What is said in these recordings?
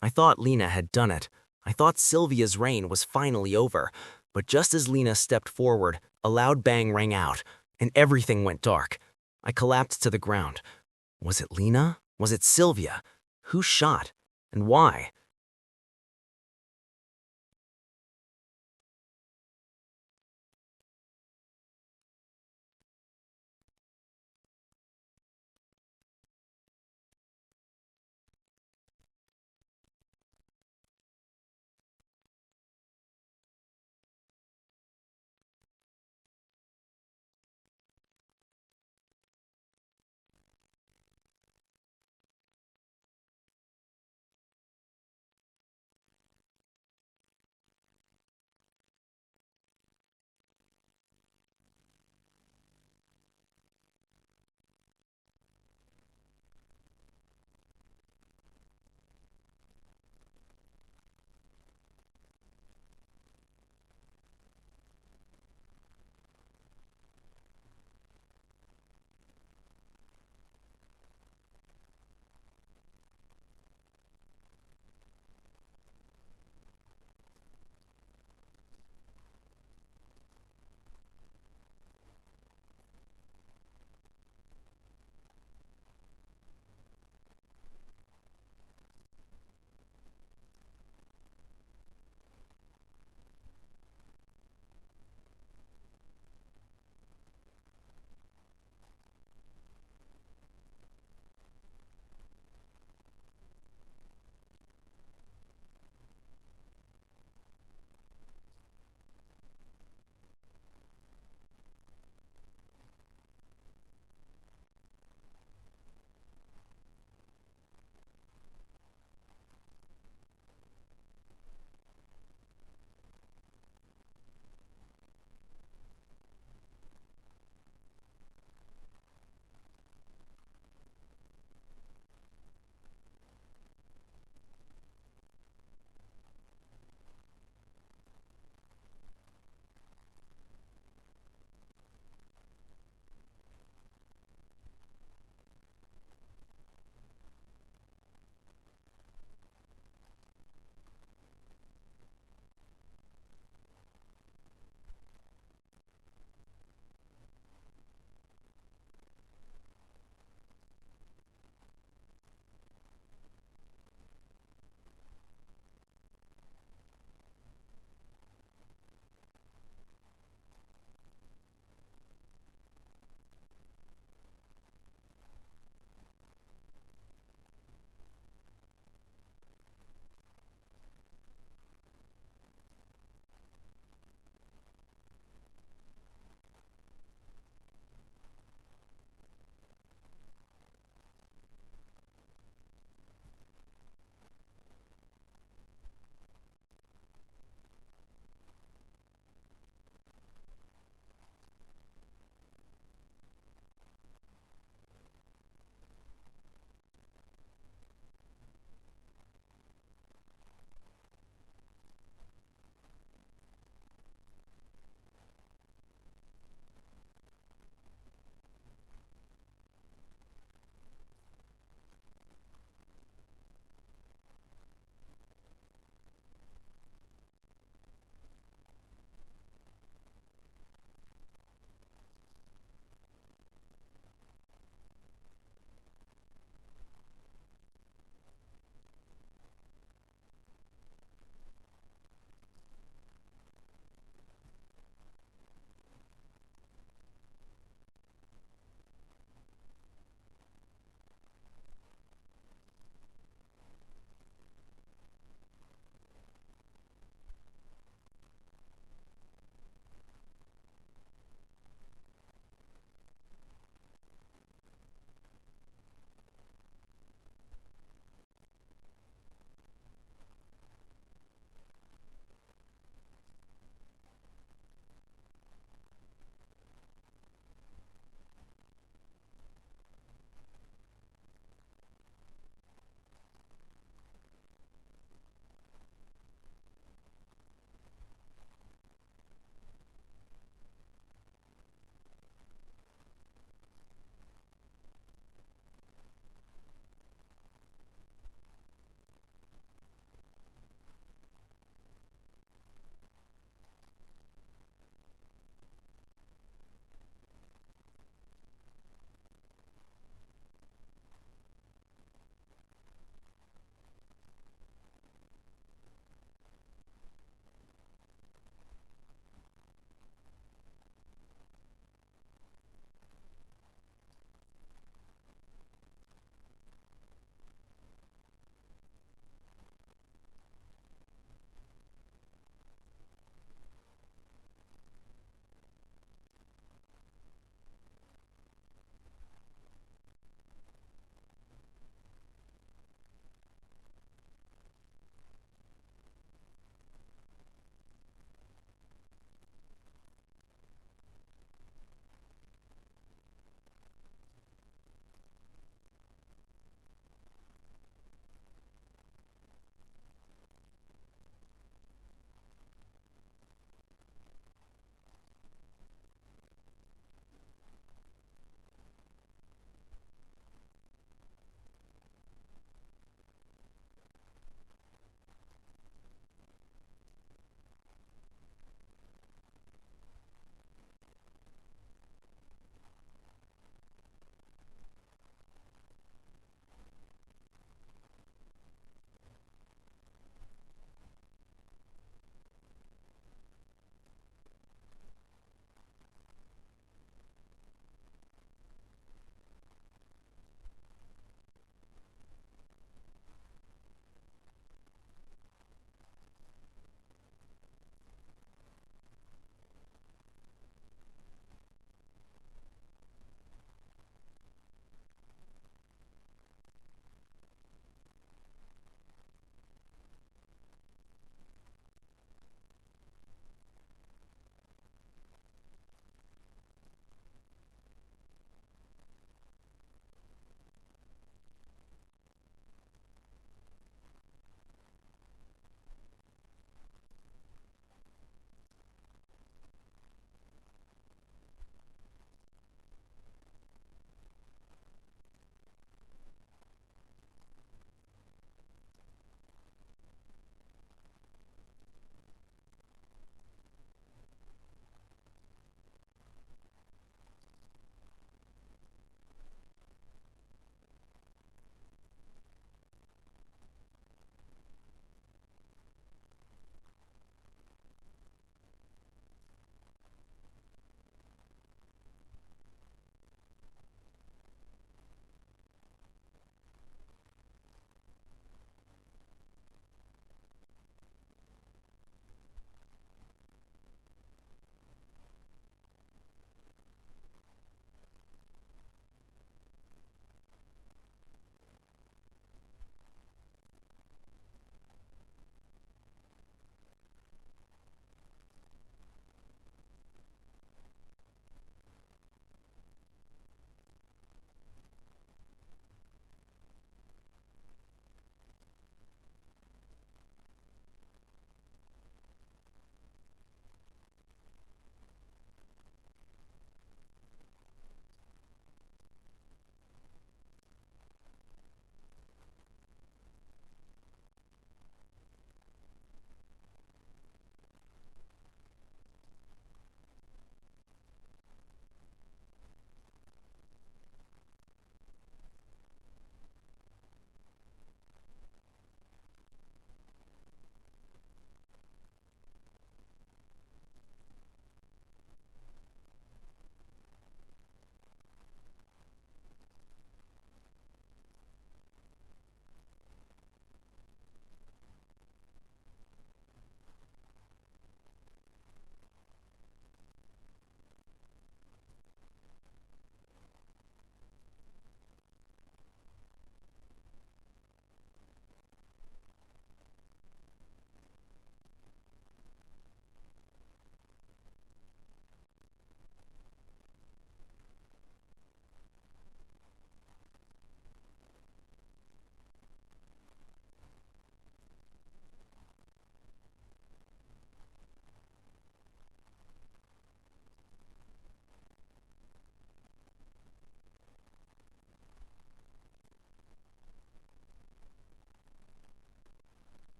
I thought Lena had done it. I thought Sylvia's reign was finally over. But just as Lena stepped forward, a loud bang rang out, and everything went dark. I collapsed to the ground. Was it Lena? Was it Sylvia? Who shot? And why?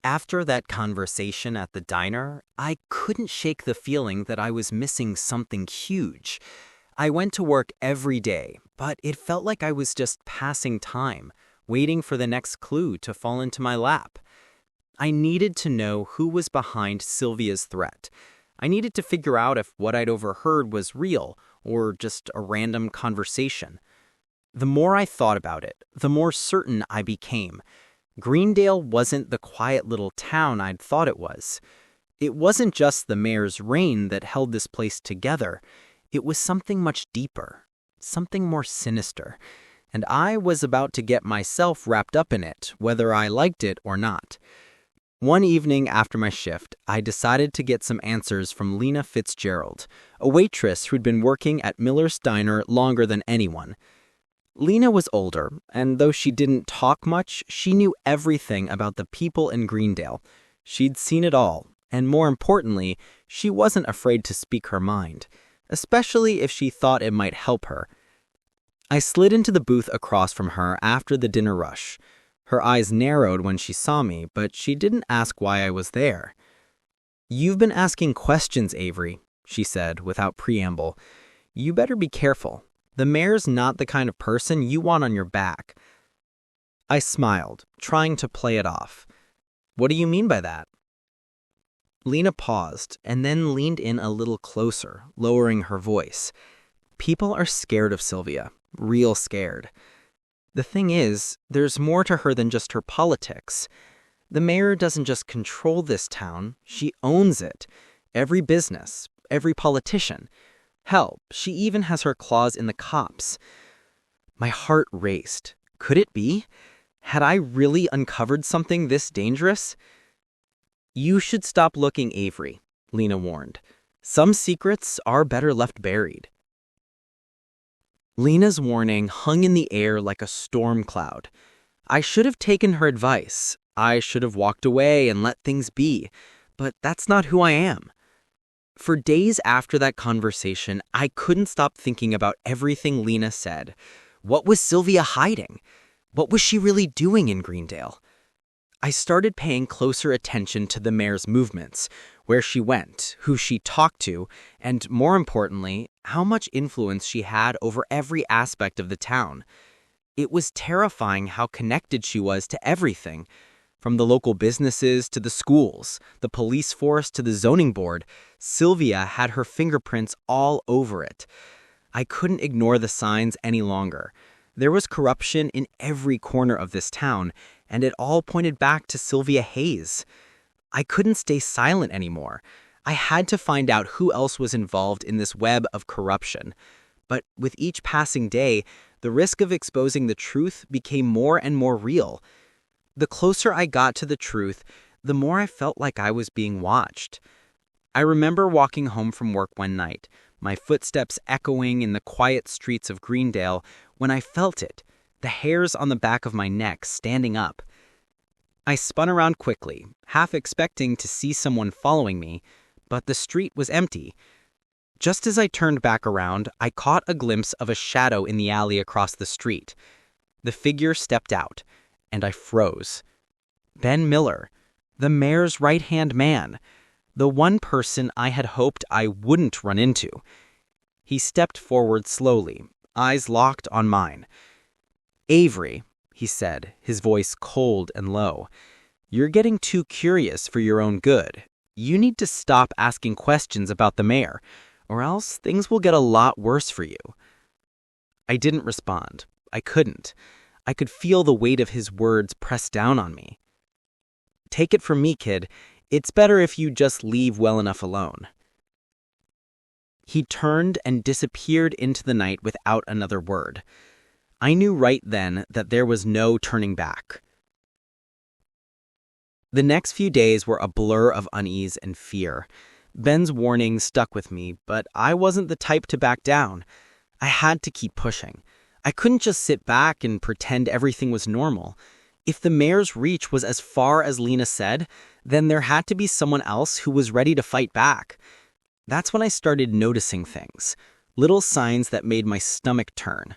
After that conversation at the diner, I couldn't shake the feeling that I was missing something huge. I went to work every day, but it felt like I was just passing time, waiting for the next clue to fall into my lap. I needed to know who was behind Sylvia's threat. I needed to figure out if what I'd overheard was real or just a random conversation. The more I thought about it, the more certain I became. Greendale wasn't the quiet little town I'd thought it was. It wasn't just the mayor's reign that held this place together. It was something much deeper, something more sinister, and I was about to get myself wrapped up in it, whether I liked it or not. One evening after my shift, I decided to get some answers from Lena Fitzgerald, a waitress who'd been working at Miller's Diner longer than anyone. Lena was older, and though she didn't talk much, she knew everything about the people in Greendale. She'd seen it all, and more importantly, she wasn't afraid to speak her mind, especially if she thought it might help her. I slid into the booth across from her after the dinner rush. Her eyes narrowed when she saw me, but she didn't ask why I was there. "You've been asking questions, Avery," she said without preamble. "You better be careful. The mayor's not the kind of person you want on your back." I smiled, trying to play it off. "What do you mean by that?" Lena paused and then leaned in a little closer, lowering her voice. "People are scared of Sylvia, real scared. The thing is, there's more to her than just her politics. The mayor doesn't just control this town, she owns it. Every business, every politician. Hell, she even has her claws in the cops." My heart raced. Could it be? Had I really uncovered something this dangerous? "You should stop looking, Avery," Lena warned. "Some secrets are better left buried." Lena's warning hung in the air like a storm cloud. I should have taken her advice. I should have walked away and let things be. But that's not who I am. For days after that conversation, I couldn't stop thinking about everything Lena said. What was Sylvia hiding? What was she really doing in Greendale? I started paying closer attention to the mayor's movements, where she went, who she talked to, and more importantly, how much influence she had over every aspect of the town. It was terrifying how connected she was to everything. From the local businesses to the schools, the police force to the zoning board, Sylvia had her fingerprints all over it. I couldn't ignore the signs any longer. There was corruption in every corner of this town, and it all pointed back to Sylvia Hayes. I couldn't stay silent anymore. I had to find out who else was involved in this web of corruption. But with each passing day, the risk of exposing the truth became more and more real. The closer I got to the truth, the more I felt like I was being watched. I remember walking home from work one night, my footsteps echoing in the quiet streets of Greendale, when I felt it, the hairs on the back of my neck standing up. I spun around quickly, half expecting to see someone following me, but the street was empty. Just as I turned back around, I caught a glimpse of a shadow in the alley across the street. The figure stepped out, and I froze. Ben Miller, the mayor's right-hand man, the one person I had hoped I wouldn't run into. He stepped forward slowly, eyes locked on mine. "Avery," he said, his voice cold and low, "you're getting too curious for your own good. You need to stop asking questions about the mayor, or else things will get a lot worse for you." I didn't respond. I couldn't. I could feel the weight of his words press down on me. "Take it from me, kid. It's better if you just leave well enough alone." He turned and disappeared into the night without another word. I knew right then that there was no turning back. The next few days were a blur of unease and fear. Ben's warning stuck with me, but I wasn't the type to back down. I had to keep pushing. I couldn't just sit back and pretend everything was normal. If the mayor's reach was as far as Lena said, then there had to be someone else who was ready to fight back. That's when I started noticing things, little signs that made my stomach turn.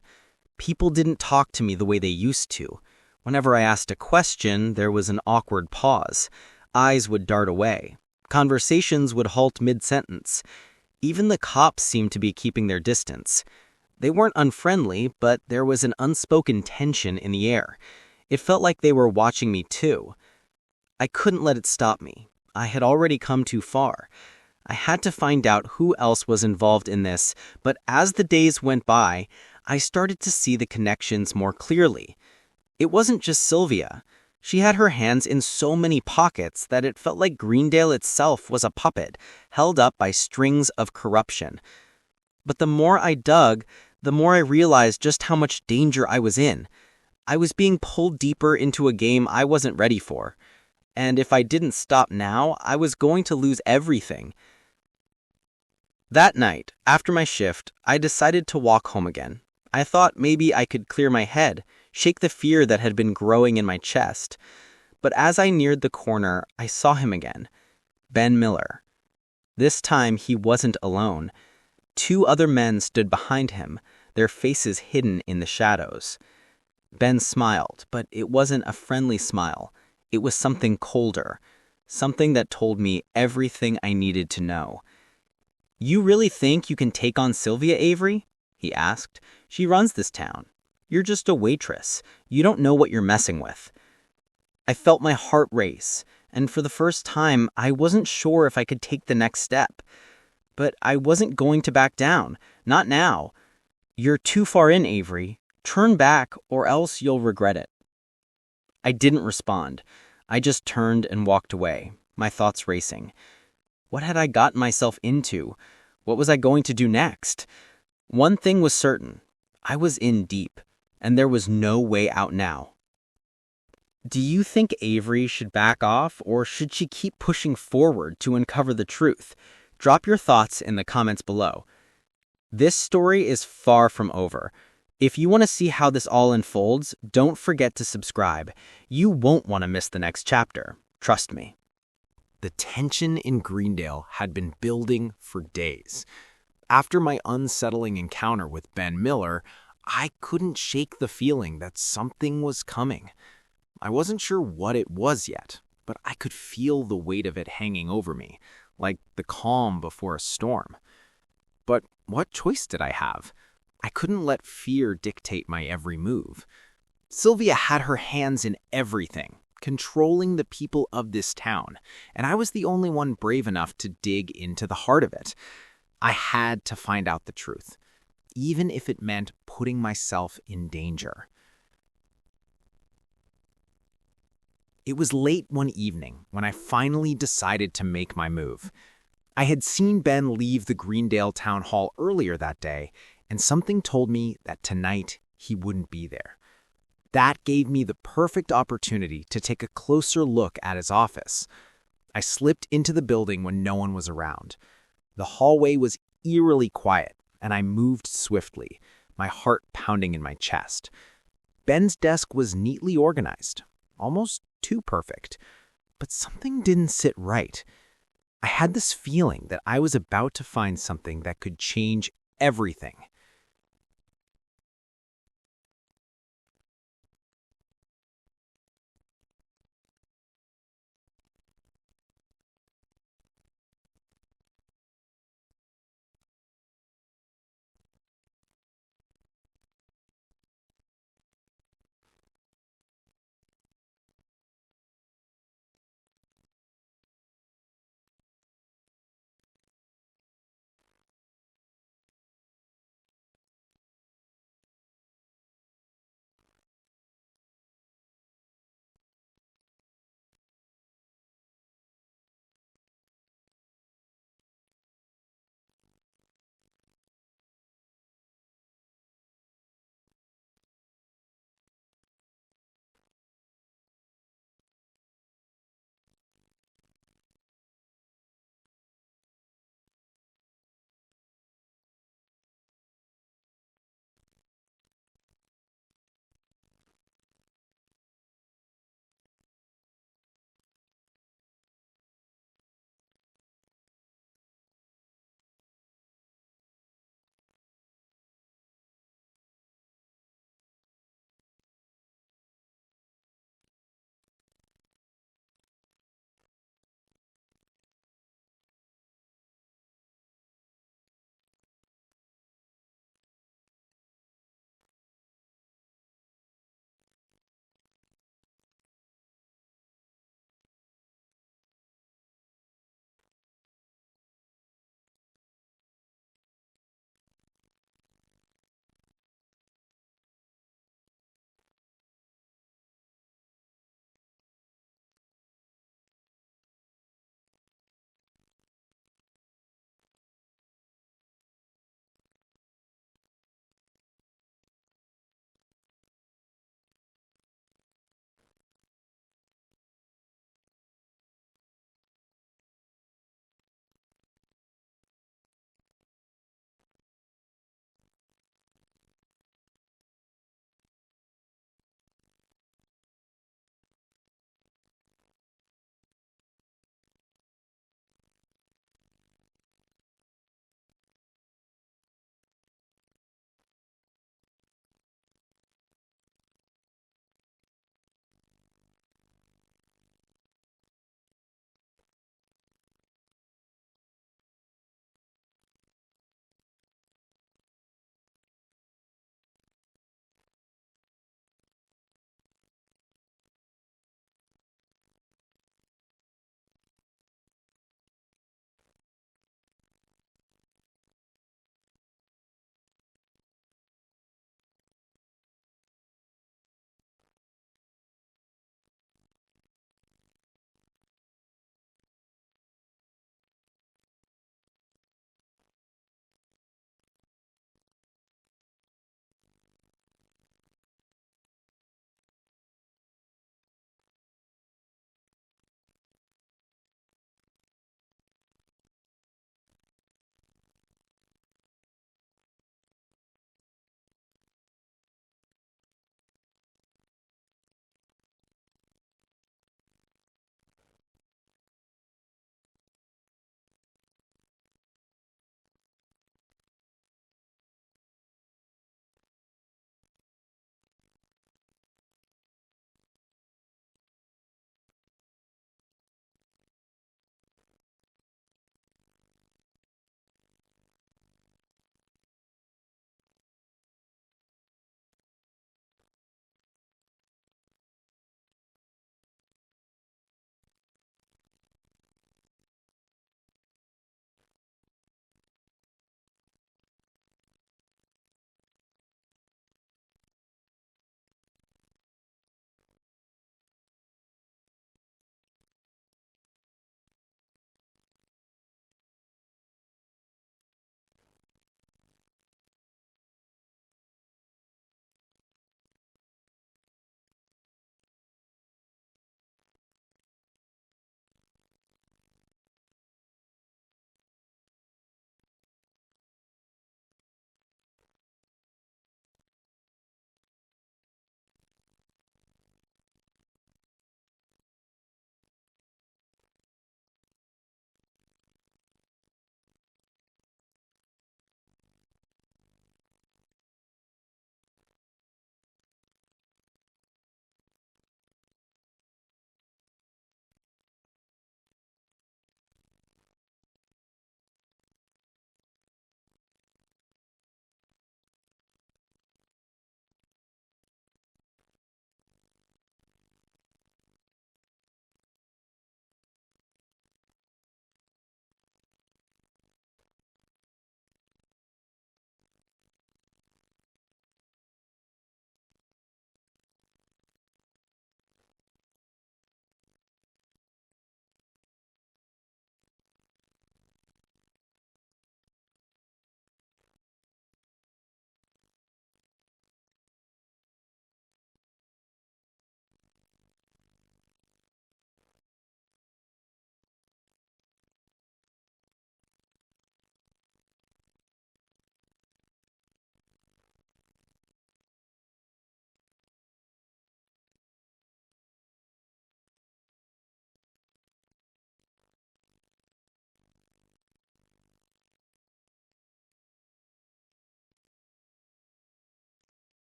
People didn't talk to me the way they used to. Whenever I asked a question, there was an awkward pause. Eyes would dart away. Conversations would halt mid-sentence. Even the cops seemed to be keeping their distance. They weren't unfriendly, but there was an unspoken tension in the air. It felt like they were watching me too. I couldn't let it stop me. I had already come too far. I had to find out who else was involved in this, but as the days went by, I started to see the connections more clearly. It wasn't just Sylvia. She had her hands in so many pockets that it felt like Greendale itself was a puppet, held up by strings of corruption. But the more I dug, the more I realized just how much danger I was in. I was being pulled deeper into a game I wasn't ready for. And if I didn't stop now, I was going to lose everything. That night, after my shift, I decided to walk home again. I thought maybe I could clear my head, shake the fear that had been growing in my chest. But as I neared the corner, I saw him again. Ben Miller. This time, he wasn't alone. 2 other men stood behind him, their faces hidden in the shadows. Ben smiled, but it wasn't a friendly smile. It was something colder, something that told me everything I needed to know. "You really think you can take on Sylvia, Avery?" he asked. "She runs this town. You're just a waitress. You don't know what you're messing with." I felt my heart race, and for the first time, I wasn't sure if I could take the next step. But I wasn't going to back down. Not now. "You're too far in, Avery. Turn back, or else you'll regret it." I didn't respond. I just turned and walked away, my thoughts racing. What had I gotten myself into? What was I going to do next? One thing was certain. I was in deep, and there was no way out now. Do you think Avery should back off, or should she keep pushing forward to uncover the truth? Drop your thoughts in the comments below. This story is far from over. If you want to see how this all unfolds, don't forget to subscribe. You won't want to miss the next chapter. Trust me. The tension in Greendale had been building for days. After my unsettling encounter with Ben Miller, I couldn't shake the feeling that something was coming. I wasn't sure what it was yet, but I could feel the weight of it hanging over me, like the calm before a storm. But what choice did I have? I couldn't let fear dictate my every move. Sylvia had her hands in everything, controlling the people of this town, and I was the only one brave enough to dig into the heart of it. I had to find out the truth, even if it meant putting myself in danger. It was late one evening when I finally decided to make my move. I had seen Ben leave the Greendale Town Hall earlier that day, and something told me that tonight he wouldn't be there. That gave me the perfect opportunity to take a closer look at his office. I slipped into the building when no one was around. The hallway was eerily quiet, and I moved swiftly, my heart pounding in my chest. Ben's desk was neatly organized, almost too perfect, but something didn't sit right. I had this feeling that I was about to find something that could change everything.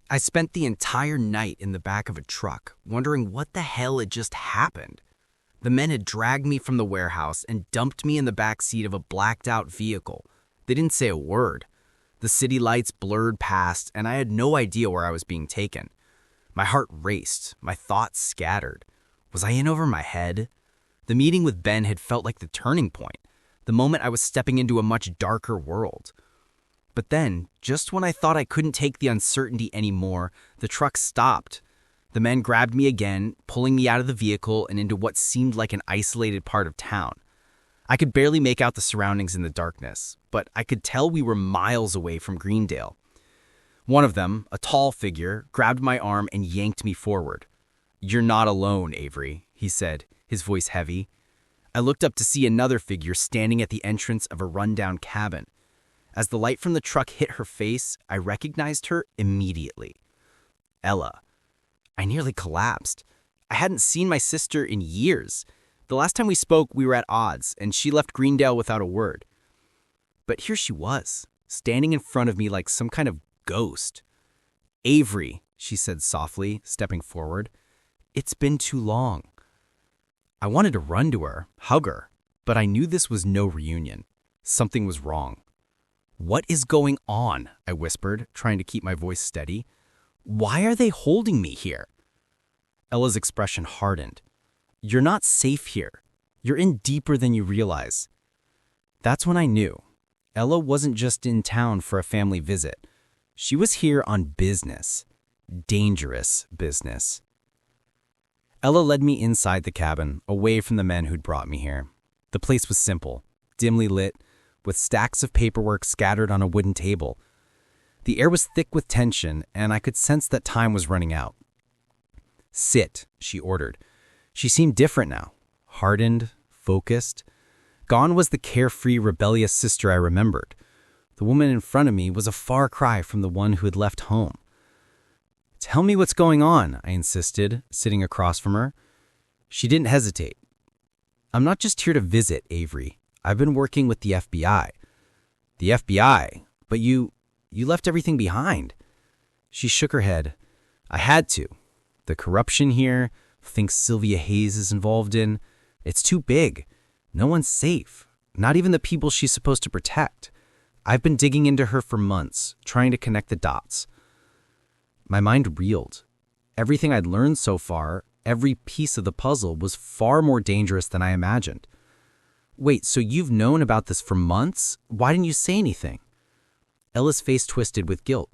I spent the entire night in the back of a truck, wondering what the hell had just happened. The men had dragged me from the warehouse and dumped me in the back seat of a blacked-out vehicle. They didn't say a word. The city lights blurred past, and I had no idea where I was being taken. My heart raced, my thoughts scattered. Was I in over my head? The meeting with Ben had felt like the turning point, the moment I was stepping into a much darker world. But then, just when I thought I couldn't take the uncertainty anymore, the truck stopped. The men grabbed me again, pulling me out of the vehicle and into what seemed like an isolated part of town. I could barely make out the surroundings in the darkness, but I could tell we were miles away from Greendale. One of them, a tall figure, grabbed my arm and yanked me forward. "You're not alone, Avery," he said, his voice heavy. I looked up to see another figure standing at the entrance of a rundown cabin. As the light from the truck hit her face, I recognized her immediately. Ella. I nearly collapsed. I hadn't seen my sister in years. The last time we spoke, we were at odds, and she left Greendale without a word. But here she was, standing in front of me like some kind of ghost. "Avery," she said softly, stepping forward. "It's been too long." I wanted to run to her, hug her, but I knew this was no reunion. Something was wrong. "What is going on?" I whispered, trying to keep my voice steady. "Why are they holding me here?" Ella's expression hardened. "You're not safe here. You're in deeper than you realize." That's when I knew. Ella wasn't just in town for a family visit. She was here on business. Dangerous business. Ella led me inside the cabin, away from the men who'd brought me here. The place was simple, dimly lit, with stacks of paperwork scattered on a wooden table. The air was thick with tension, and I could sense that time was running out. "Sit," she ordered. She seemed different now, hardened, focused. Gone was the carefree, rebellious sister I remembered. The woman in front of me was a far cry from the one who had left home. "Tell me what's going on," I insisted, sitting across from her. She didn't hesitate. "I'm not just here to visit, Avery. I've been working with the FBI." "The FBI? But you left everything behind." She shook her head. "I had to. The corruption here, things Sylvia Hayes is involved in, it's too big. No one's safe, not even the people she's supposed to protect. I've been digging into her for months, trying to connect the dots." My mind reeled. Everything I'd learned so far, every piece of the puzzle, was far more dangerous than I imagined. "Wait, so you've known about this for months? Why didn't you say anything?" Ella's face twisted with guilt.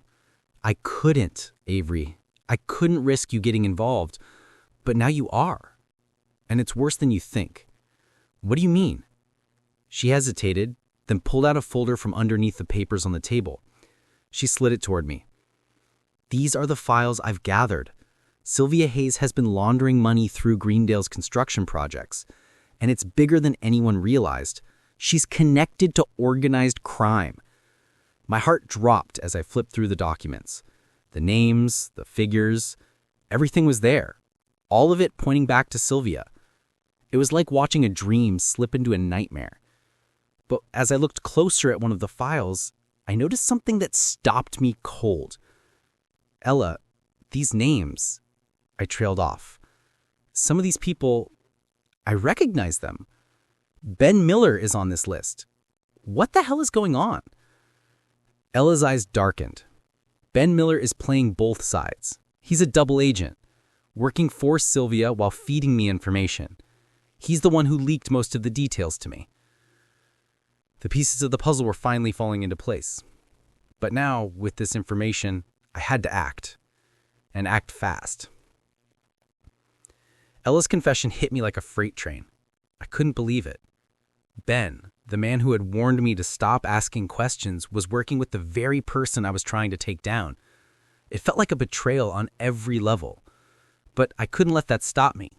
"I couldn't, Avery. I couldn't risk you getting involved. But now you are. And it's worse than you think." "What do you mean?" She hesitated, then pulled out a folder from underneath the papers on the table. She slid it toward me. "These are the files I've gathered. Sylvia Hayes has been laundering money through Greendale's construction projects. And it's bigger than anyone realized. She's connected to organized crime." My heart dropped as I flipped through the documents. The names, the figures, everything was there. All of it pointing back to Sylvia. It was like watching a dream slip into a nightmare. But as I looked closer at one of the files, I noticed something that stopped me cold. "Ella, these names," I trailed off. "Some of these people, I recognize them. Ben Miller is on this list. What the hell is going on?" Ella's eyes darkened. "Ben Miller is playing both sides. He's a double agent, working for Sylvia while feeding me information. He's the one who leaked most of the details to me." The pieces of the puzzle were finally falling into place. But now, with this information, I had to act. And act fast. Ella's confession hit me like a freight train. I couldn't believe it. Ben, the man who had warned me to stop asking questions, was working with the very person I was trying to take down. It felt like a betrayal on every level. But I couldn't let that stop me.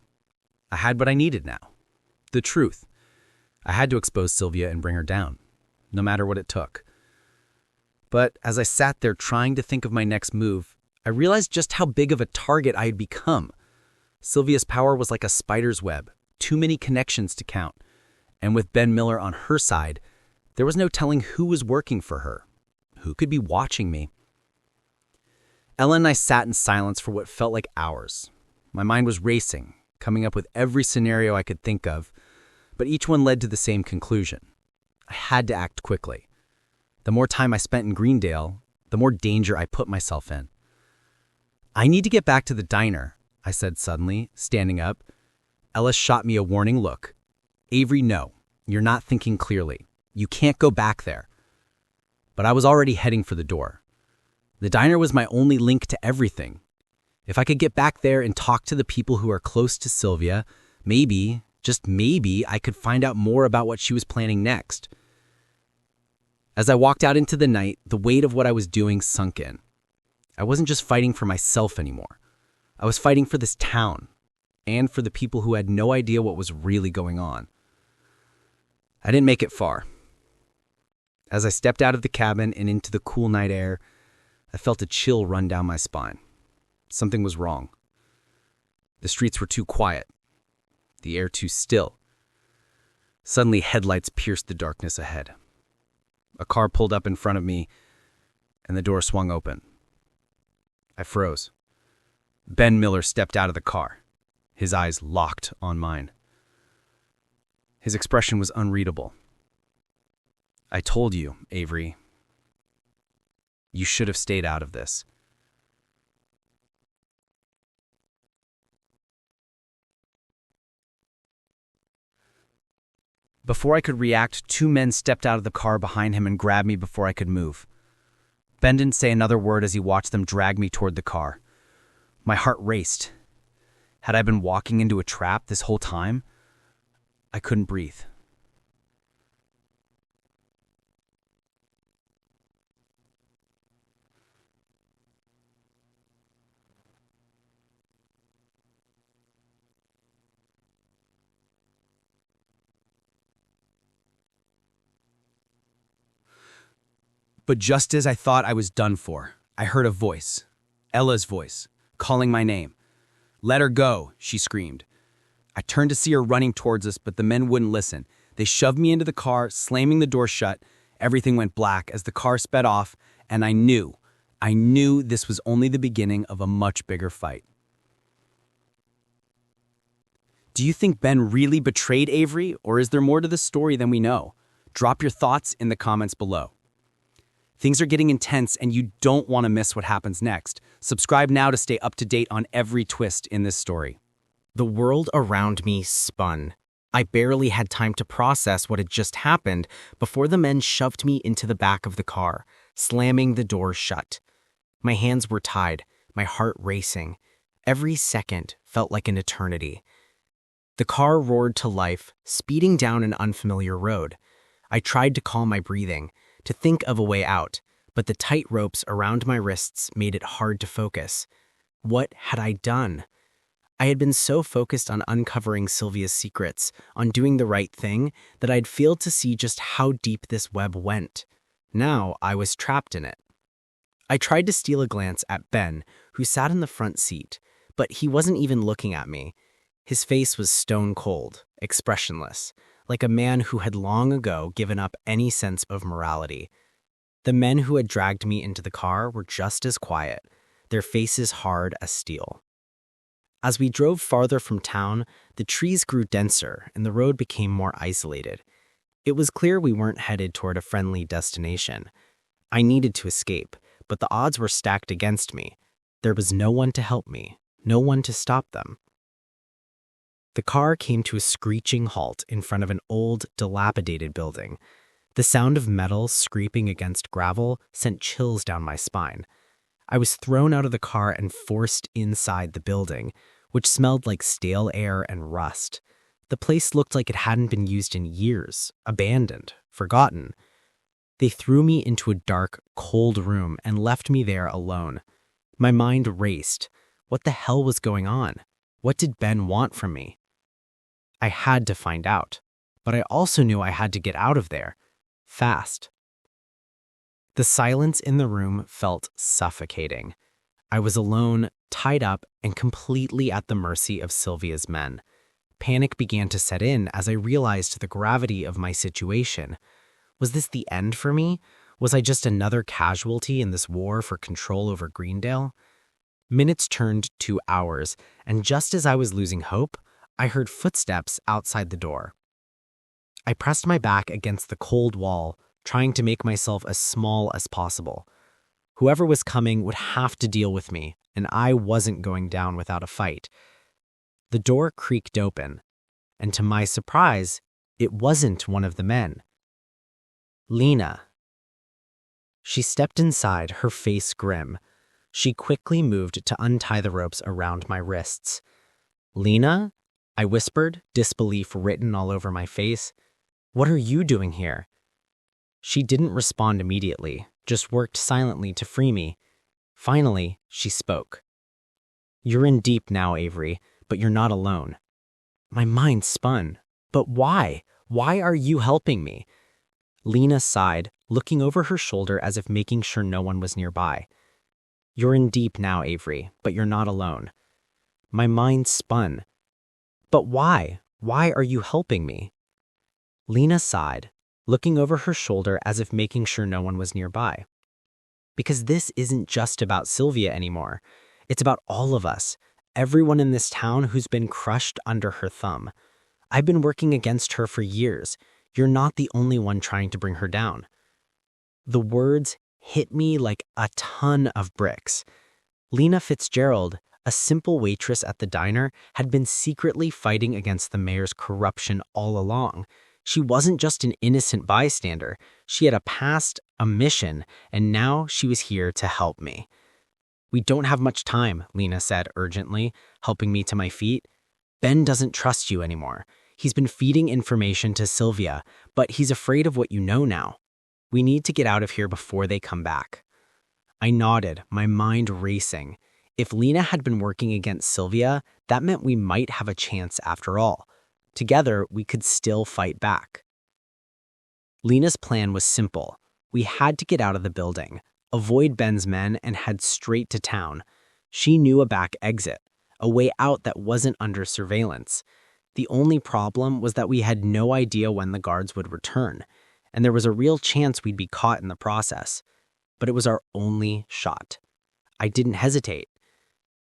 I had what I needed now. The truth. I had to expose Sylvia and bring her down, no matter what it took. But as I sat there trying to think of my next move, I realized just how big of a target I had become. Sylvia's power was like a spider's web, too many connections to count. And with Ben Miller on her side, there was no telling who was working for her, who could be watching me. Ella and I sat in silence for what felt like hours. My mind was racing, coming up with every scenario I could think of, but each one led to the same conclusion. I had to act quickly. The more time I spent in Greendale, the more danger I put myself in. "I need to get back to the diner," I said suddenly, standing up. Ella shot me a warning look. "Avery, no. You're not thinking clearly. You can't go back there." But I was already heading for the door. The diner was my only link to everything. If I could get back there and talk to the people who are close to Sylvia, maybe, just maybe, I could find out more about what she was planning next. As I walked out into the night, the weight of what I was doing sunk in. I wasn't just fighting for myself anymore. I was fighting for this town, and for the people who had no idea what was really going on. I didn't make it far. As I stepped out of the cabin and into the cool night air, I felt a chill run down my spine. Something was wrong. The streets were too quiet, the air too still. Suddenly, headlights pierced the darkness ahead. A car pulled up in front of me, and the door swung open. I froze. Ben Miller stepped out of the car, his eyes locked on mine. His expression was unreadable. "I told you, Avery. You should have stayed out of this." Before I could react, two men stepped out of the car behind him and grabbed me before I could move. Ben didn't say another word as he watched them drag me toward the car. My heart raced. Had I been walking into a trap this whole time? I couldn't breathe. But just as I thought I was done for, I heard a voice, Ella's voice, calling my name. "Let her go," she screamed. I turned to see her running towards us, but the men wouldn't listen. They shoved me into the car, slamming the door shut. Everything went black as the car sped off, and I knew this was only the beginning of a much bigger fight. Do you think Ben really betrayed Avery, or is there more to the story than we know? Drop your thoughts in the comments below. Things are getting intense, and you don't want to miss what happens next. Subscribe now to stay up to date on every twist in this story. The world around me spun. I barely had time to process what had just happened before the men shoved me into the back of the car, slamming the door shut. My hands were tied, my heart racing. Every second felt like an eternity. The car roared to life, speeding down an unfamiliar road. I tried to calm my breathing, to think of a way out, but the tight ropes around my wrists made it hard to focus. What had I done? I had been so focused on uncovering Sylvia's secrets, on doing the right thing, that I'd failed to see just how deep this web went. Now I was trapped in it. I tried to steal a glance at Ben, who sat in the front seat, but he wasn't even looking at me. His face was stone cold, expressionless, like a man who had long ago given up any sense of morality. The men who had dragged me into the car were just as quiet, their faces hard as steel. As we drove farther from town, the trees grew denser and the road became more isolated. It was clear we weren't headed toward a friendly destination. I needed to escape, but the odds were stacked against me. There was no one to help me, no one to stop them. The car came to a screeching halt in front of an old, dilapidated building. The sound of metal scraping against gravel sent chills down my spine. I was thrown out of the car and forced inside the building, which smelled like stale air and rust. The place looked like it hadn't been used in years, abandoned, forgotten. They threw me into a dark, cold room and left me there alone. My mind raced. What the hell was going on? What did Ben want from me? I had to find out, but I also knew I had to get out of there, fast. The silence in the room felt suffocating. I was alone, tied up, and completely at the mercy of Sylvia's men. Panic began to set in as I realized the gravity of my situation. Was this the end for me, Was I just another casualty in this war for control over Greendale? Minutes turned to hours, and just as I was losing hope, I heard footsteps outside the door. I pressed my back against the cold wall, trying to make myself as small as possible. Whoever was coming would have to deal with me, and I wasn't going down without a fight. The door creaked open, and to my surprise, it wasn't one of the men. Lena. She stepped inside, her face grim. She quickly moved to untie the ropes around my wrists. "Lena?" I whispered, disbelief written all over my face. "What are you doing here?" She didn't respond immediately, just worked silently to free me. Finally, she spoke. "You're in deep now, Avery, but you're not alone." My mind spun. But why? Why are you helping me? Lena sighed, looking over her shoulder as if making sure no one was nearby. "You're in deep now, Avery, but you're not alone." My mind spun. But why? Why are you helping me? Lena sighed, looking over her shoulder as if making sure no one was nearby. "Because this isn't just about Sylvia anymore. It's about all of us, everyone in this town who's been crushed under her thumb. I've been working against her for years. You're not the only one trying to bring her down." The words hit me like a ton of bricks. Lena Fitzgerald, a simple waitress at the diner, had been secretly fighting against the mayor's corruption all along. She wasn't just an innocent bystander. She had a past, a mission, and now she was here to help me. "We don't have much time," Lena said urgently, helping me to my feet. "Ben doesn't trust you anymore. He's been feeding information to Sylvia, but he's afraid of what you know now. We need to get out of here before they come back." I nodded, my mind racing. If Lena had been working against Sylvia, that meant we might have a chance after all. Together, we could still fight back. Lena's plan was simple. We had to get out of the building, avoid Ben's men, and head straight to town. She knew a back exit, a way out that wasn't under surveillance. The only problem was that we had no idea when the guards would return, and there was a real chance we'd be caught in the process. But it was our only shot. I didn't hesitate.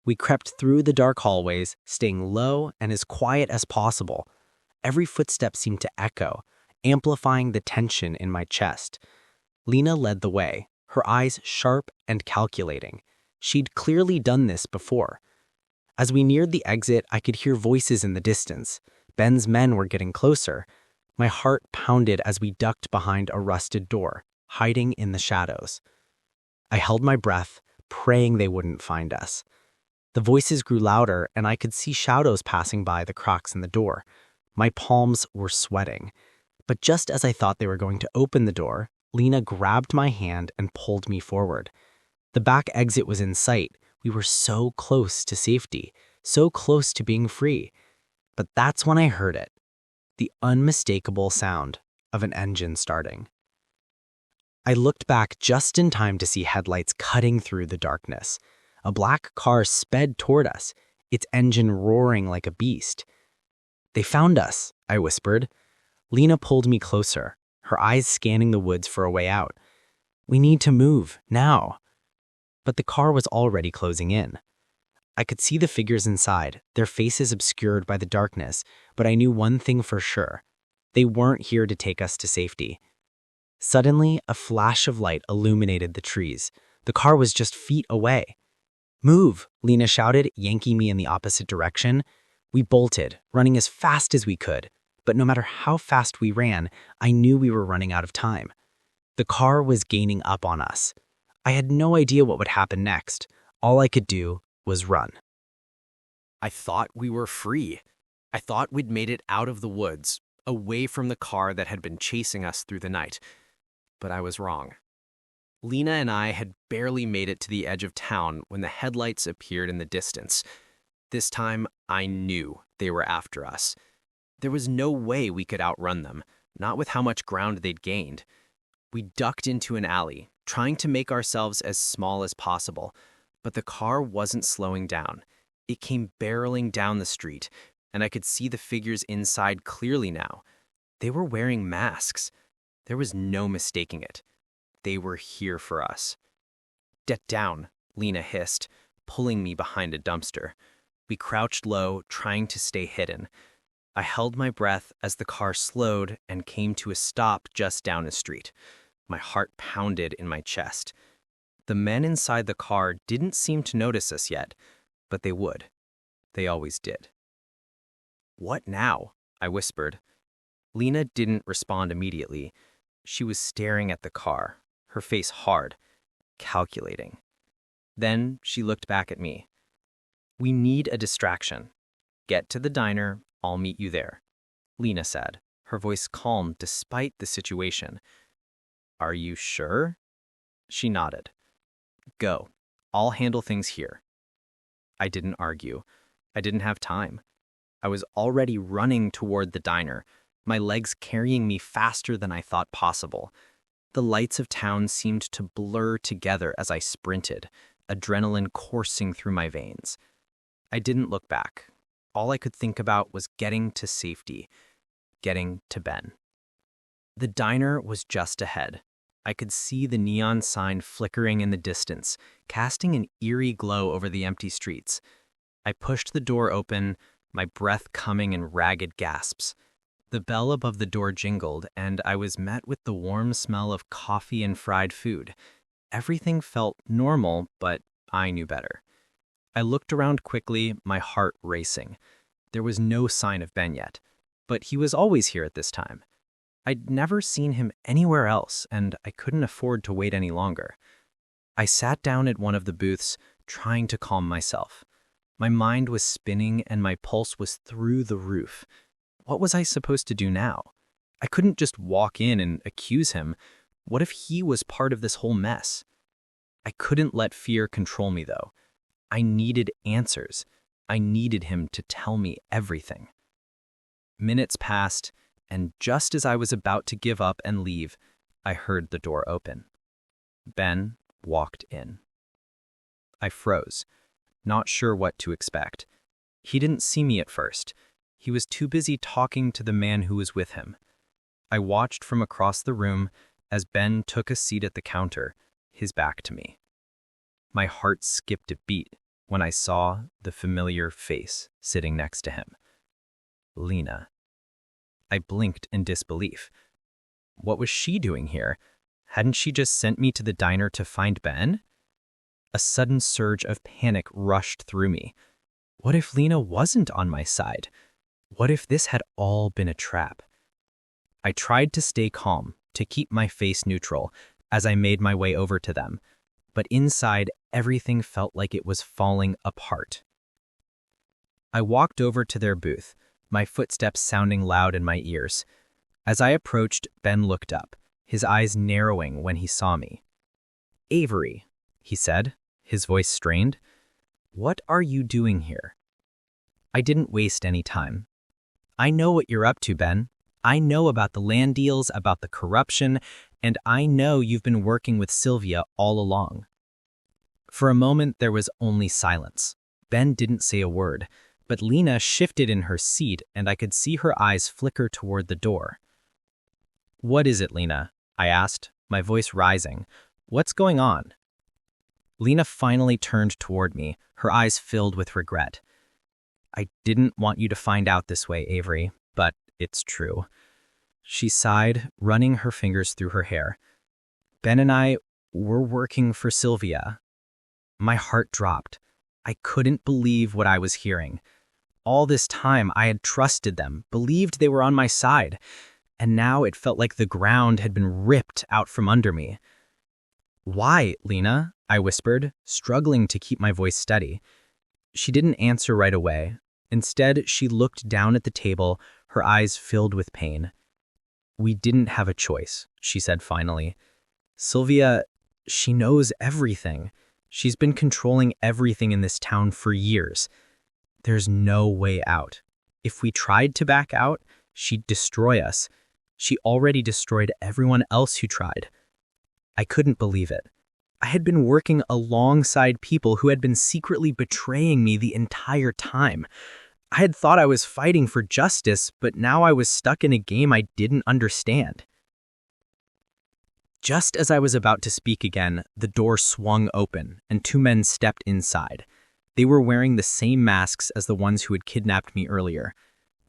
We crept through the dark hallways, staying low and as quiet as possible. Every footstep seemed to echo, amplifying the tension in my chest. Lena led the way, her eyes sharp and calculating. She'd clearly done this before. As we neared the exit, I could hear voices in the distance. Ben's men were getting closer. My heart pounded as we ducked behind a rusted door, hiding in the shadows. I held my breath, praying they wouldn't find us. The voices grew louder, and I could see shadows passing by the cracks in the door. My palms were sweating. But just as I thought they were going to open the door, Lena grabbed my hand and pulled me forward. The back exit was in sight. We were so close to safety, so close to being free. But that's when I heard it, the unmistakable sound of an engine starting. I looked back just in time to see headlights cutting through the darkness. A black car sped toward us, its engine roaring like a beast. "They found us," I whispered. Lena pulled me closer, her eyes scanning the woods for a way out. "We need to move, now." But the car was already closing in. I could see the figures inside, their faces obscured by the darkness, but I knew one thing for sure. They weren't here to take us to safety. Suddenly, a flash of light illuminated the trees. The car was just feet away. "Move," Lena shouted, yanking me in the opposite direction. We bolted, running as fast as we could. But no matter how fast we ran, I knew we were running out of time. The car was gaining up on us. I had no idea what would happen next. All I could do was run. I thought we were free. I thought we'd made it out of the woods, away from the car that had been chasing us through the night. But I was wrong. Lena and I had barely made it to the edge of town when the headlights appeared in the distance. This time, I knew they were after us. There was no way we could outrun them, not with how much ground they'd gained. We ducked into an alley, trying to make ourselves as small as possible, but the car wasn't slowing down. It came barreling down the street, and I could see the figures inside clearly now. They were wearing masks. There was no mistaking it. They were here for us. "Get down," Lena hissed, pulling me behind a dumpster. We crouched low, trying to stay hidden. I held my breath as the car slowed and came to a stop just down the street. My heart pounded in my chest. The men inside the car didn't seem to notice us yet, but they would. They always did. "What now?" I whispered. Lena didn't respond immediately. She was staring at the car, her face hard, calculating. Then she looked back at me. "We need a distraction. Get to the diner, I'll meet you there," Lena said, her voice calm despite the situation. "Are you sure?" She nodded. "Go. I'll handle things here." I didn't argue. I didn't have time. I was already running toward the diner, my legs carrying me faster than I thought possible. The lights of town seemed to blur together as I sprinted, adrenaline coursing through my veins. I didn't look back. All I could think about was getting to safety, getting to Ben. The diner was just ahead. I could see the neon sign flickering in the distance, casting an eerie glow over the empty streets. I pushed the door open, my breath coming in ragged gasps. The bell above the door jingled, and I was met with the warm smell of coffee and fried food. Everything felt normal, but I knew better. I looked around quickly, my heart racing. There was no sign of Ben yet, but he was always here at this time. I'd never seen him anywhere else, and I couldn't afford to wait any longer. I sat down at one of the booths, trying to calm myself. My mind was spinning and my pulse was through the roof. What was I supposed to do now? I couldn't just walk in and accuse him. What if he was part of this whole mess? I couldn't let fear control me, though. I needed answers. I needed him to tell me everything. Minutes passed, and just as I was about to give up and leave, I heard the door open. Ben walked in. I froze, not sure what to expect. He didn't see me at first. He was too busy talking to the man who was with him. I watched from across the room as Ben took a seat at the counter, his back to me. My heart skipped a beat when I saw the familiar face sitting next to him. Lena. I blinked in disbelief. What was she doing here? Hadn't she just sent me to the diner to find Ben? A sudden surge of panic rushed through me. What if Lena wasn't on my side? What if this had all been a trap? I tried to stay calm, to keep my face neutral, as I made my way over to them, but inside everything felt like it was falling apart. I walked over to their booth, my footsteps sounding loud in my ears. As I approached, Ben looked up, his eyes narrowing when he saw me. "Avery," he said, his voice strained. "What are you doing here?" I didn't waste any time. "I know what you're up to, Ben. I know about the land deals, about the corruption, and I know you've been working with Sylvia all along." For a moment, there was only silence. Ben didn't say a word, but Lena shifted in her seat and I could see her eyes flicker toward the door. "What is it, Lena?" I asked, my voice rising. "What's going on?" Lena finally turned toward me, her eyes filled with regret. "I didn't want you to find out this way, Avery, but it's true." She sighed, running her fingers through her hair. "Ben and I were working for Sylvia." My heart dropped. I couldn't believe what I was hearing. All this time, I had trusted them, believed they were on my side, and now it felt like the ground had been ripped out from under me. "Why, Lena?" I whispered, struggling to keep my voice steady. She didn't answer right away. Instead, she looked down at the table, her eyes filled with pain. "We didn't have a choice," she said finally. "Sylvia, she knows everything. She's been controlling everything in this town for years. There's no way out. If we tried to back out, she'd destroy us. She already destroyed everyone else who tried." I couldn't believe it. I had been working alongside people who had been secretly betraying me the entire time. I had thought I was fighting for justice, but now I was stuck in a game I didn't understand. Just as I was about to speak again, the door swung open, and 2 men stepped inside. They were wearing the same masks as the ones who had kidnapped me earlier.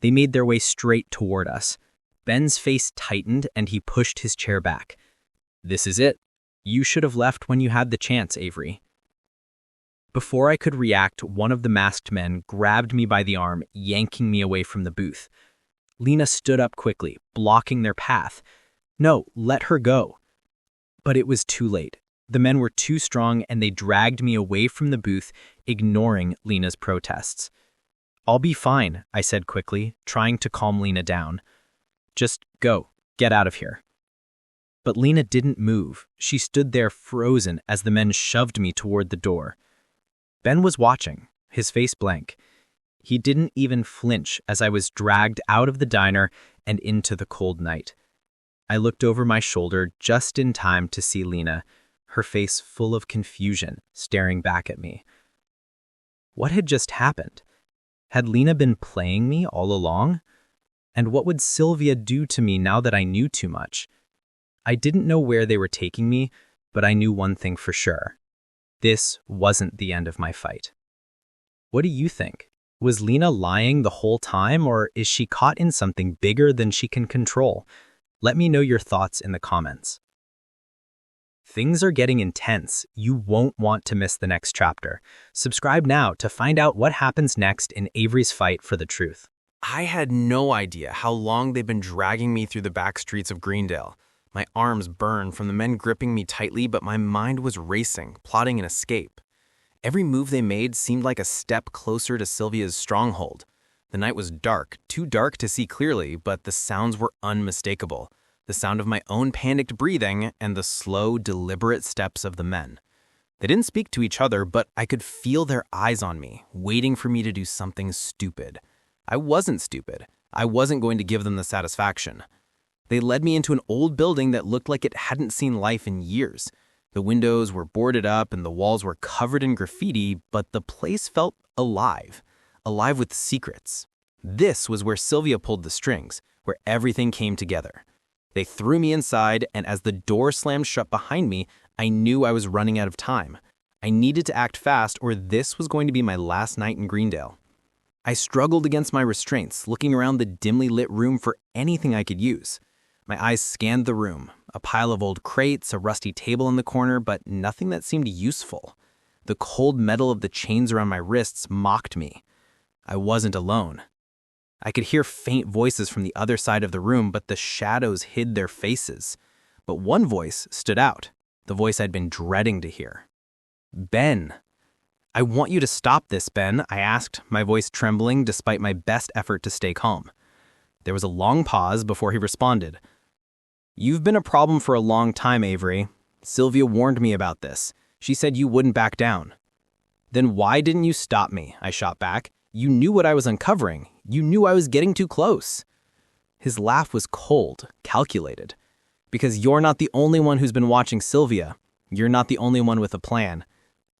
They made their way straight toward us. Ben's face tightened, and he pushed his chair back. "This is it. You should have left when you had the chance, Avery." Before I could react, one of the masked men grabbed me by the arm, yanking me away from the booth. Lena stood up quickly, blocking their path. "No, let her go." But it was too late. The men were too strong, and they dragged me away from the booth, ignoring Lena's protests. "I'll be fine," I said quickly, trying to calm Lena down. "Just go. Get out of here." But Lena didn't move. She stood there frozen as the men shoved me toward the door. Ben was watching, his face blank. He didn't even flinch as I was dragged out of the diner and into the cold night. I looked over my shoulder just in time to see Lena, her face full of confusion, staring back at me. What had just happened? Had Lena been playing me all along? And what would Sylvia do to me now that I knew too much? I didn't know where they were taking me, but I knew one thing for sure. This wasn't the end of my fight. What do you think? Was Lena lying the whole time, or is she caught in something bigger than she can control? Let me know your thoughts in the comments. Things are getting intense. You won't want to miss the next chapter. Subscribe now to find out what happens next in Avery's fight for the truth. I had no idea how long they'd been dragging me through the back streets of Greendale. My arms burned from the men gripping me tightly, but my mind was racing, plotting an escape. Every move they made seemed like a step closer to Sylvia's stronghold. The night was dark, too dark to see clearly, but the sounds were unmistakable. The sound of my own panicked breathing and the slow, deliberate steps of the men. They didn't speak to each other, but I could feel their eyes on me, waiting for me to do something stupid. I wasn't stupid. I wasn't going to give them the satisfaction. They led me into an old building that looked like it hadn't seen life in years. The windows were boarded up and the walls were covered in graffiti, but the place felt alive. Alive with secrets. This was where Sylvia pulled the strings, where everything came together. They threw me inside, and as the door slammed shut behind me, I knew I was running out of time. I needed to act fast, or this was going to be my last night in Greendale. I struggled against my restraints, looking around the dimly lit room for anything I could use. My eyes scanned the room, a pile of old crates, a rusty table in the corner, but nothing that seemed useful. The cold metal of the chains around my wrists mocked me. I wasn't alone. I could hear faint voices from the other side of the room, but the shadows hid their faces. But one voice stood out, the voice I'd been dreading to hear. "Ben." "I want you to stop this, Ben," I asked, my voice trembling despite my best effort to stay calm. There was a long pause before he responded. "You've been a problem for a long time, Avery. Sylvia warned me about this. She said you wouldn't back down." "Then why didn't you stop me?" I shot back. "You knew what I was uncovering. You knew I was getting too close." His laugh was cold, calculated. "Because you're not the only one who's been watching Sylvia. You're not the only one with a plan.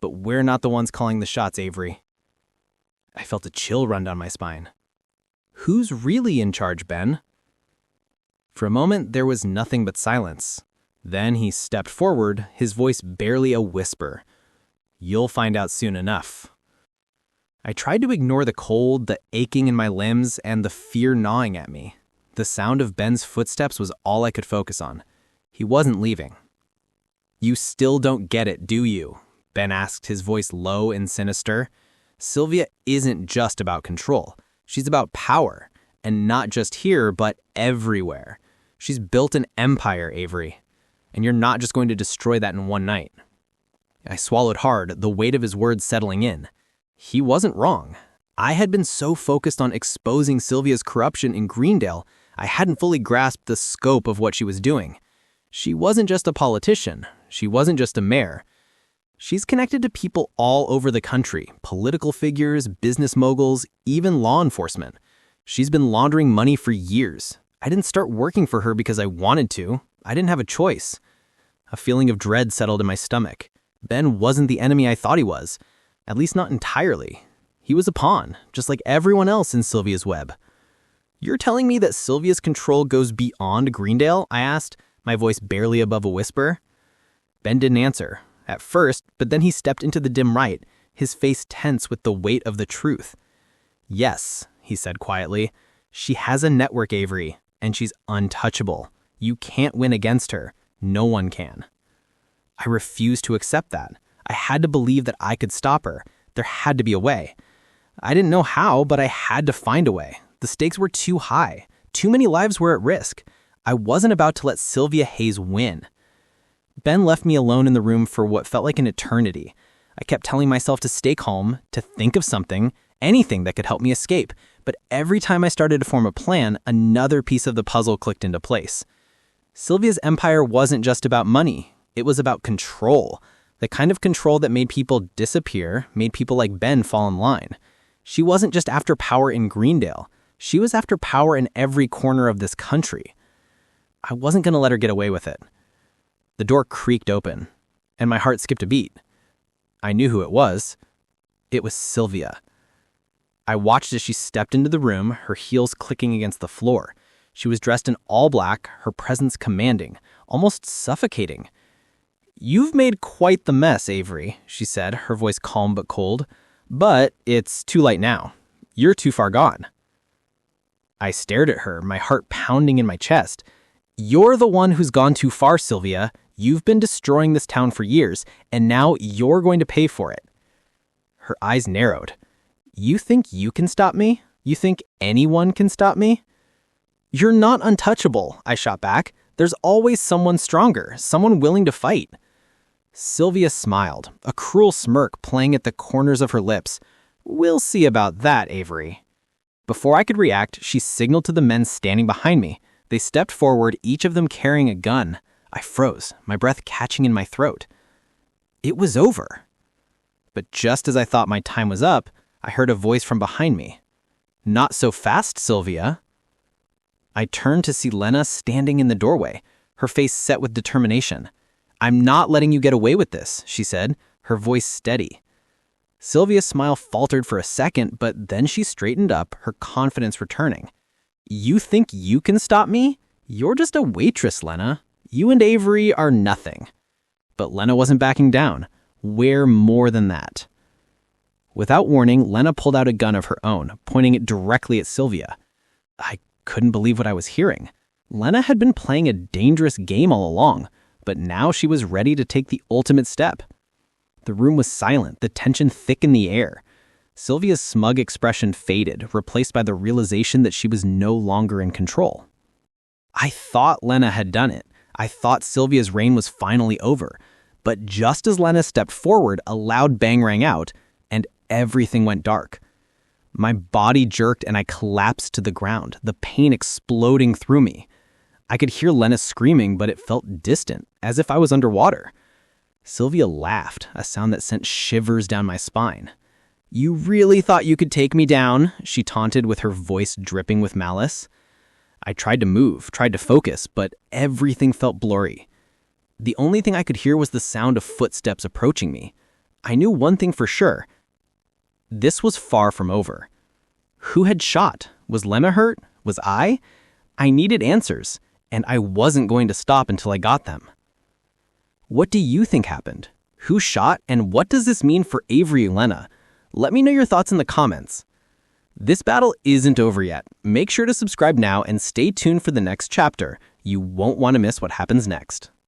But we're not the ones calling the shots, Avery." I felt a chill run down my spine. "Who's really in charge, Ben?" For a moment, there was nothing but silence. Then he stepped forward, his voice barely a whisper. "You'll find out soon enough." I tried to ignore the cold, the aching in my limbs, and the fear gnawing at me. The sound of Ben's footsteps was all I could focus on. He wasn't leaving. "You still don't get it, do you?" Ben asked, his voice low and sinister. "Sylvia isn't just about control. She's about power. And not just here, but everywhere. She's built an empire, Avery. And you're not just going to destroy that in one night." I swallowed hard, the weight of his words settling in. He wasn't wrong. I had been so focused on exposing Sylvia's corruption in Greendale, I hadn't fully grasped the scope of what she was doing. She wasn't just a politician. She wasn't just a mayor. She's connected to people all over the country, political figures, business moguls, even law enforcement. She's been laundering money for years. I didn't start working for her because I wanted to. I didn't have a choice. A feeling of dread settled in my stomach. Ben wasn't the enemy I thought he was. At least not entirely. He was a pawn, just like everyone else in Sylvia's web. "You're telling me that Sylvia's control goes beyond Greendale?" I asked, my voice barely above a whisper. Ben didn't answer, at first, but then he stepped into the dim light, his face tense with the weight of the truth. "Yes," he said quietly, "she has a network, Avery, and she's untouchable. You can't win against her. No one can." I refused to accept that. I had to believe that I could stop her. There had to be a way. I didn't know how, but I had to find a way. The stakes were too high. Too many lives were at risk. I wasn't about to let Sylvia Hayes win. Ben left me alone in the room for what felt like an eternity. I kept telling myself to stay calm, to think of something, anything that could help me escape. But every time I started to form a plan, another piece of the puzzle clicked into place. Sylvia's empire wasn't just about money. It was about control. The kind of control that made people disappear, made people like Ben fall in line. She wasn't just after power in Greendale. She was after power in every corner of this country. I wasn't going to let her get away with it. The door creaked open, and my heart skipped a beat. I knew who it was. It was Sylvia. I watched as she stepped into the room, her heels clicking against the floor. She was dressed in all black, her presence commanding, almost suffocating. "You've made quite the mess, Avery," she said, her voice calm but cold. "But it's too late now. You're too far gone." I stared at her, my heart pounding in my chest. "You're the one who's gone too far, Sylvia. You've been destroying this town for years, and now you're going to pay for it." Her eyes narrowed. "You think you can stop me? You think anyone can stop me?" "You're not untouchable," I shot back. "There's always someone stronger, someone willing to fight." Sylvia smiled, a cruel smirk playing at the corners of her lips. "We'll see about that, Avery." Before I could react, she signaled to the men standing behind me. They stepped forward, each of them carrying a gun. I froze, my breath catching in my throat. It was over. But just as I thought my time was up, I heard a voice from behind me. "Not so fast, Sylvia." I turned to see Lena standing in the doorway, her face set with determination. "I'm not letting you get away with this," she said, her voice steady. Sylvia's smile faltered for a second, but then she straightened up, her confidence returning. "You think you can stop me? You're just a waitress, Lena. You and Avery are nothing." But Lena wasn't backing down. We're more than that. Without warning, Lena pulled out a gun of her own, pointing it directly at Sylvia. I couldn't believe what I was hearing. Lena had been playing a dangerous game all along, but now she was ready to take the ultimate step. The room was silent, the tension thick in the air. Sylvia's smug expression faded, replaced by the realization that she was no longer in control. I thought Lena had done it. I thought Sylvia's reign was finally over. But just as Lena stepped forward, a loud bang rang out, and everything went dark. My body jerked and I collapsed to the ground, the pain exploding through me. I could hear Lena screaming, but it felt distant, as if I was underwater. Sylvia laughed, a sound that sent shivers down my spine. "You really thought you could take me down?" she taunted with her voice dripping with malice. I tried to move, tried to focus, but everything felt blurry. The only thing I could hear was the sound of footsteps approaching me. I knew one thing for sure. This was far from over. Who had shot? Was Lena hurt? Was I? I needed answers, and I wasn't going to stop until I got them. What do you think happened? Who shot, and what does this mean for Avery and Lena? Let me know your thoughts in the comments. This battle isn't over yet. Make sure to subscribe now and stay tuned for the next chapter. You won't want to miss what happens next.